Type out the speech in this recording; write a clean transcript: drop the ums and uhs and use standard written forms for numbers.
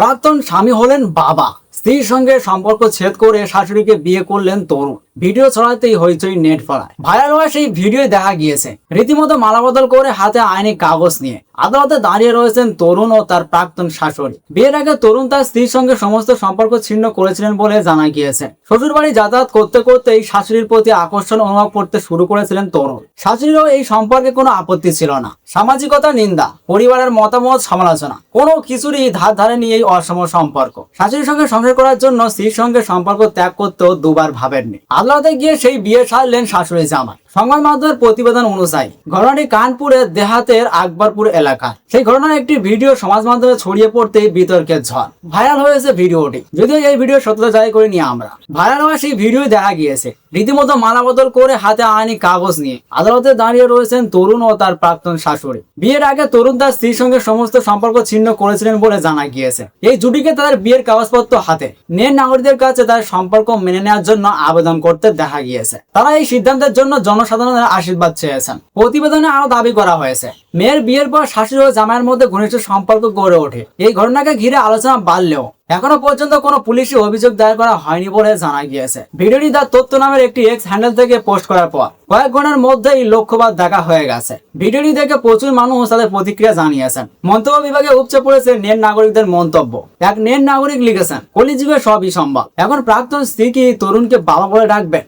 প্রাক্তন স্বামী হলেন বাবা, স্ত্রীর সঙ্গে সম্পর্ক ছেদ করে শাশুড়িকে বিয়ে করলেন তরুণ। ভিডিও ছড়াতেই হইচই নেট ফলায়। ভাইরাল হওয়া সেই ভিডিও দেখা গিয়েছে রীতিমতো মালাবদল করে হাতে আইনি কাগজ নিয়ে আদালতে দাঁড়িয়ে রয়েছেন তরুণ ও তার প্রাক্তন শাশুড়ি। বিয়ের আগে তরুণ তার স্ত্রীর সঙ্গে সমস্ত সম্পর্ক ছিন্ন করেছিলেন বলে জানা গিয়েছে। শ্বশুর বাড়ি যাতায়াত করতে করতেই শাশুড়ির প্রতি আকর্ষণ অনুভব করতে শুরু করেছিলেন তরুণ। শাশুড়িরও এই সম্পর্কে কোনো আপত্তি ছিল না। সামাজিকতা নিন্দা, পরিবারের মতামত সমালোচনা, কোনো কিছুরই ধার ধারেনি এই অসম সম্পর্ক। শাশুড়ির সঙ্গে সংসার করার জন্য স্ত্রীর সঙ্গে সম্পর্ক ত্যাগ করতেও দুবার ভাবেননি। আদালতে গিয়ে সেই বিয়ে সারলেন শাশুড়ি জামাই। সংবাদ মাধ্যমের প্রতিবেদন অনুযায়ী ঘটনাটি কানপুরের দেহাতের আকবরপুর এলাকার। সেই ঘটনার একটি ভিডিও সমাজ মাধ্যমে ছড়িয়ে পড়তেই বিতর্কের ঝড়। ভাইরাল হয়েছে ভিডিওটি, যদিও এই ভিডিও সত্যতা যাচাই করিনি আমরা। ভাইরাল হওয়া সেই ভিডিও দেখা গিয়েছে রীতিমতো মালাবদল করে হাতে আইনি কাগজ নিয়ে আদালতে দাঁড়িয়ে রয়েছেন তরুণ ও তার প্রাক্তন শাশুড়ি। বিয়ের আগে তরুণ তার স্ত্রীর সঙ্গে সমস্ত সম্পর্ক ছিন্ন করেছিলেন বলে জানা গিয়েছে। এই জুটিকে তাদের বিয়ের কাগজপত্র হাতে নেট নাগরিকদের কাছে তার সম্পর্ক মেনে নেওয়ার জন্য আবেদন করতে দেখা গিয়েছে। তারা এই সিদ্ধান্তের জন্য জনসাধারণের আশীর্বাদ চেয়েছেন। প্রতিবেদনে আরো দাবি করা হয়েছে, মেয়ের বিয়ের পর শাশুড়ি ও জামাইয়ের মধ্যে ঘনিষ্ঠ সম্পর্ক গড়ে ওঠে। এই ঘটনাকে ঘিরে আলোচনা বাড়লেও এখনো পর্যন্ত কোনো পুলিশি অভিযোগ দায়ের করা হয়নি বলে জানা গিয়েছে। ভিডিওটি দ্য তথ্য নামের একটি এক্স হ্যান্ডেল থেকে পোস্ট করার পর কয়েক ঘন্টার মধ্যেই লক্ষ্যবাদ দেখা হয়ে গেছে। ভিডিওটি দেখে প্রচুর মানুষ তাদের প্রতিক্রিয়া জানিয়েছেন। মন্তব্য বিভাগে উপচে পড়েছে নেট নাগরিকদের মন্তব্য। এক নেট নাগরিক লিখেছেন, কলিযুগে সবই সম্ভব। এখন প্রাক্তন স্ত্রী কি তরুণকে বাবা বলে ডাকবেন?